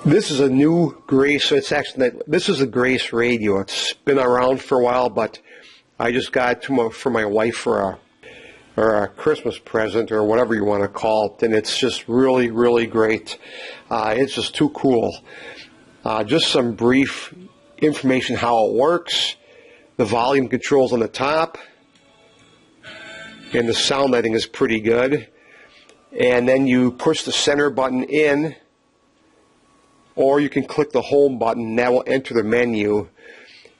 This is a new Grace. This is a Grace radio. It's been around for a while, but I just got it for my wife for a Christmas present or whatever you want to call it, and it's just really, really great. It's just too cool. Just some brief information how it works. The volume controls on the top, and the sound I think is pretty good. And then you push the center button in, or you can click the home button, and that will enter the menu.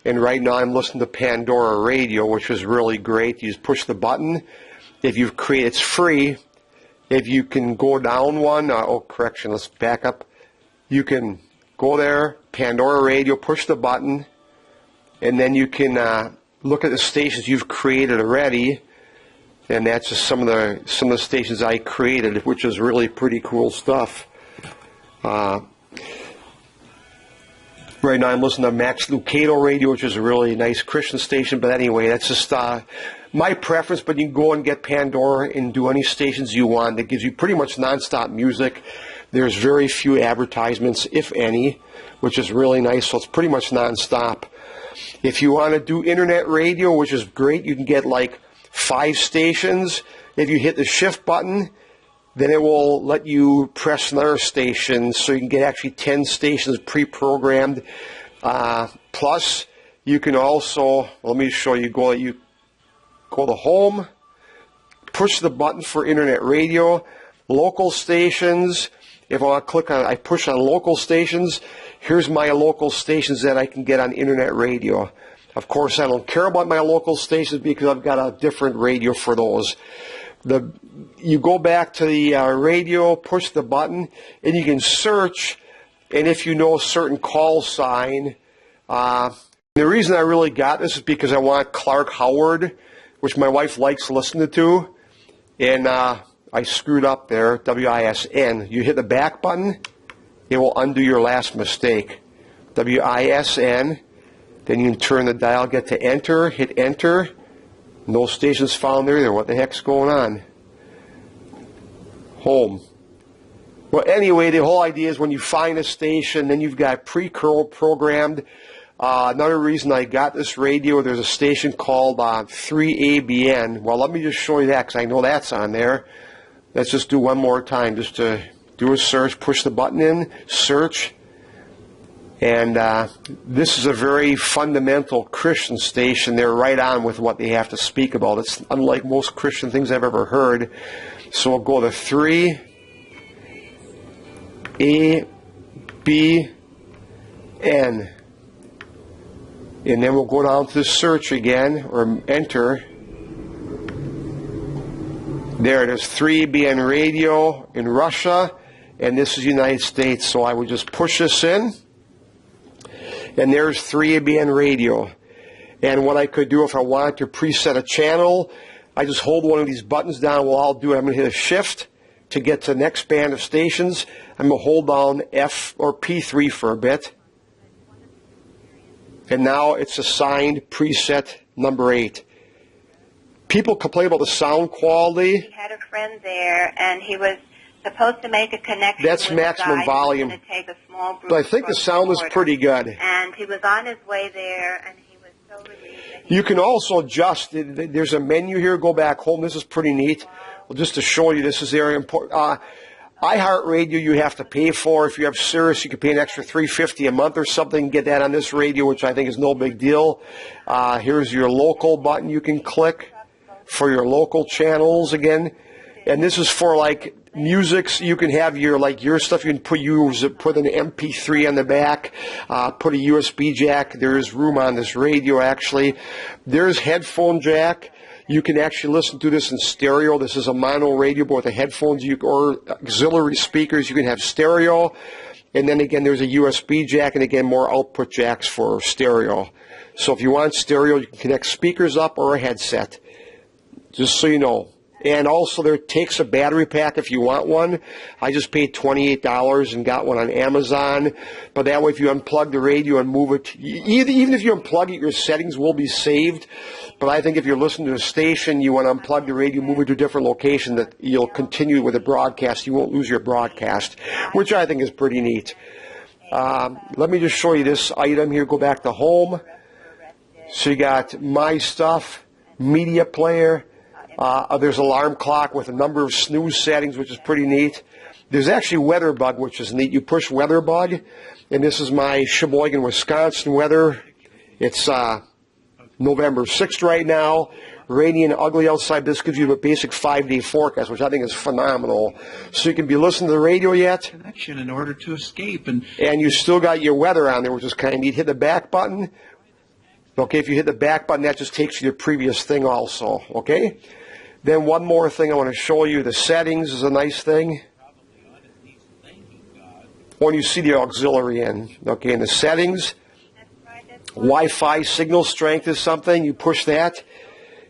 And right now I'm listening to Pandora Radio, which is really great. You just push the button. If you've created, it's free. If you can go down one, let's back up. You can go there, Pandora Radio, push the button, and then you can look at the stations you've created already. And that's just some of the stations I created, which is really pretty cool stuff. Right now I'm listening to Max Lucado Radio, which is a really nice Christian station. But anyway, that's just my preference. But you can go and get Pandora and do any stations you want. That gives you pretty much nonstop music. There's very few advertisements, if any, which is really nice. So it's pretty much nonstop. If you want to do internet radio, which is great, you can get like 5 stations. If you hit the shift button, then it will let you press another station, so you can get actually 10 stations pre-programmed. Plus, you can also, let me show you, go to home, push the button for internet radio, local stations. If I want to click on, I push on local stations. Here's my local stations that I can get on internet radio. Of course, I don't care about my local stations because I've got a different radio for those. You go back to the radio, push the button, and you can search. And if you know a certain call sign, the reason I really got this is because I want Clark Howard, which my wife likes listening to. And I screwed up there, WISN. You hit the back button, it will undo your last mistake. WISN. Then you can turn the dial, get to enter, hit enter. No stations found there either. What the heck's going on? Home. Well, anyway, the whole idea is when you find a station, then you've got pre-programmed. Another reason I got this radio, there's a station called 3ABN. Well, let me just show you that because I know that's on there. Let's just do one more time just to do a search. Push the button in, search. And this is a very fundamental Christian station. They're right on with what they have to speak about. It's unlike most Christian things I've ever heard. So we'll go to 3ABN. And then we'll go down to the search again, or enter. There it is, 3ABN Radio in Russia. And this is United States. So I would just push this in. And there's 3ABN Radio. And what I could do if I wanted to preset a channel, I just hold one of these buttons down. Well, I'll do it. I'm going to hit a shift to get to the next band of stations. I'm going to hold down F or P3 for a bit. And now it's assigned preset number 8. People complain about the sound quality. He had a friend there, and he was supposed to make a connection. That's with maximum a guy volume. Who was going to take a small group. But I think the sound is pretty good. And he was on his way there, and he was so relieved. You can also adjust. There's a menu here. Go back home. This is pretty neat. Well, just to show you, this is very important. iHeartRadio you have to pay for. If you have Sirius, you can pay an extra $3.50 a month or something. Get that on this radio, which I think is no big deal. Here's your local button you can click for your local channels again. And this is for like music. You can have your stuff. You can put an MP3 on the back, put a USB jack. There is room on this radio actually. There's headphone jack. You can actually listen to this in stereo. This is a mono radio, but with the headphones or auxiliary speakers, you can have stereo. And then again, there's a USB jack, and again, more output jacks for stereo. So if you want stereo, you can connect speakers up or a headset. Just so you know. And also, there takes a battery pack if you want one. I just paid $28 and got one on Amazon. But that way, if you unplug the radio and move it, even if you unplug it, your settings will be saved. But I think if you're listening to a station, you want to unplug the radio, move it to a different location, that you'll continue with the broadcast. You won't lose your broadcast, which I think is pretty neat. Let me just show you this item here. Go back to home. So you got My Stuff, Media Player. There's alarm clock with a number of snooze settings, which is pretty neat. There's actually Weather Bug, which is neat. You push Weather Bug, and this is my Sheboygan, Wisconsin weather. It's November 6th right now. Rainy and ugly outside. This gives you a basic 5-day forecast, which I think is phenomenal. So you can be listening to the radio yet. Connection in order to escape. And you still got your weather on there, which is kind of neat. Hit the back button. Okay, if you hit the back button, that just takes you to the previous thing also. Okay? Then one more thing I want to show you. The settings is a nice thing. When you see the auxiliary in. Okay, in the settings, Wi-Fi signal strength is something. You push that.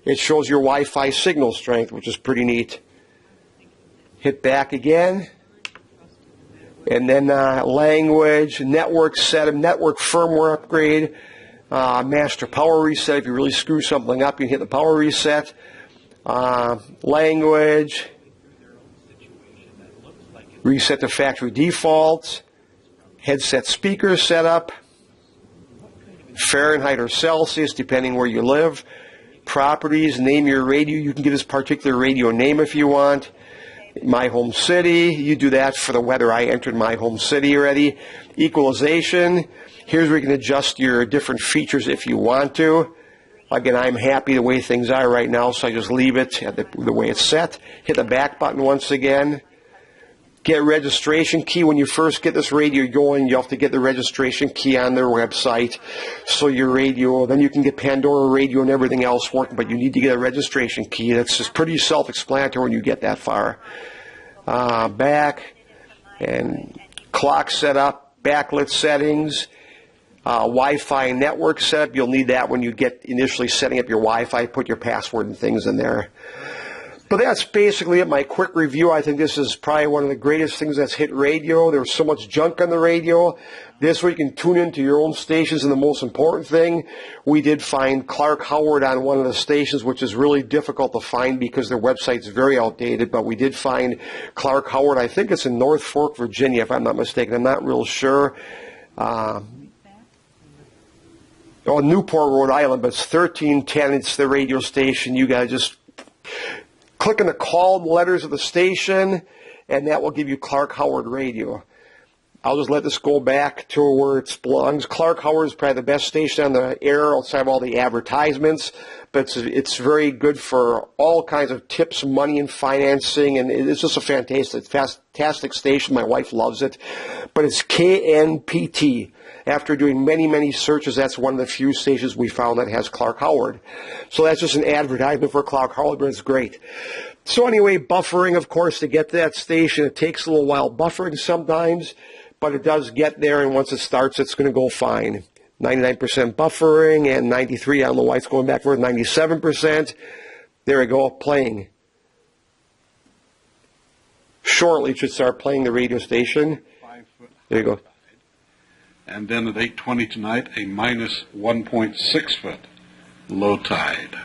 It shows your Wi-Fi signal strength, which is pretty neat. Hit back again. And then language, network setup, network firmware upgrade, master power reset. If you really screw something up, you can hit the power reset. Language, reset to factory defaults, headset speaker setup, Fahrenheit or Celsius, depending where you live. Properties, name your radio. You can give this particular radio name if you want. My home city, you do that for the weather. I entered my home city already. Equalization, here's where you can adjust your different features if you want to. Again, I'm happy the way things are right now, so I just leave it at the way it's set. Hit the back button once again. Get registration key. When you first get this radio going, you have to get the registration key on their website. So your radio, then you can get Pandora Radio and everything else working, but you need to get a registration key. That's just pretty self-explanatory when you get that far. Back and clock setup, backlit settings, Wi-Fi network setup. You'll need that when you get initially setting up your Wi-Fi. Put your password and things in there. But that's basically it, my quick review. I think this is probably one of the greatest things that's hit radio. There's so much junk on the radio. This way you can tune into your own stations, and the most important thing, we did find Clark Howard on one of the stations, which is really difficult to find because their website's very outdated, but we did find Clark Howard. I think it's in North Fork, Virginia, if I'm not mistaken. I'm not real sure. Newport, Rhode Island, but it's 1310. It's the radio station. You guys just click on the call letters of the station, and that will give you Clark Howard Radio. I'll just let this go back to where it belongs. Clark Howard is probably the best station on the air outside of all the advertisements, but it's very good for all kinds of tips, money, and financing, and it's just a fantastic station. My wife loves it. But it's KNPT. After doing many, many searches, that's one of the few stations we found that has Clark Howard. So that's just an advertisement for Clark Howard, but it's great. So anyway, buffering, of course, to get to that station, it takes a little while buffering sometimes, but it does get there, and once it starts, it's going to go fine. 99% buffering, and 93, I don't know why it's going back for 97%. There we go, playing. Shortly, it should start playing the radio station. There you go. And then at 8:20 tonight, a minus 1.6 foot low tide.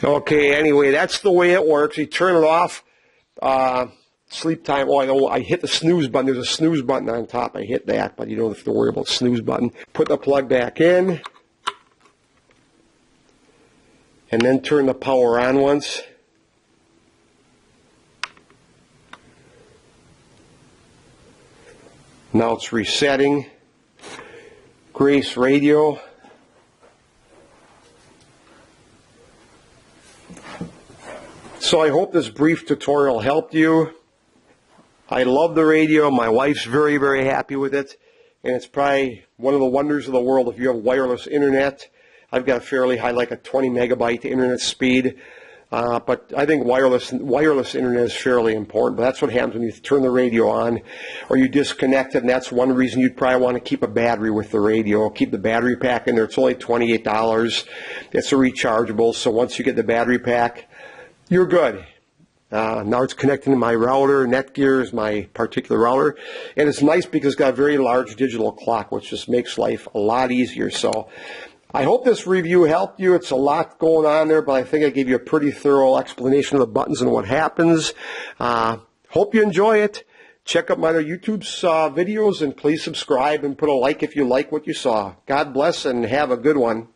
Okay, anyway, that's the way it works. You turn it off. Sleep time. Oh, I know. I hit the snooze button. There's a snooze button on top. I hit that, but you don't have to worry about the snooze button. Put the plug back in. And then turn the power on once. Now it's resetting. Grace Radio. So I hope this brief tutorial helped you. I love the radio. My wife's very, very happy with it. And it's probably one of the wonders of the world if you have wireless internet. I've got fairly high, like a 20 megabyte internet speed. But I think wireless internet is fairly important. But that's what happens when you turn the radio on or you disconnect it. And that's one reason you'd probably want to keep a battery with the radio. Keep the battery pack in there. It's only $28. It's a rechargeable. So once you get the battery pack, you're good. Now it's connecting to my router. Netgear is my particular router. And it's nice because it's got a very large digital clock, which just makes life a lot easier. So I hope this review helped you. It's a lot going on there, but I think I gave you a pretty thorough explanation of the buttons and what happens. Hope you enjoy it. check out my other YouTube videos, and please subscribe and put a like if you like what you saw. God bless and have a good one.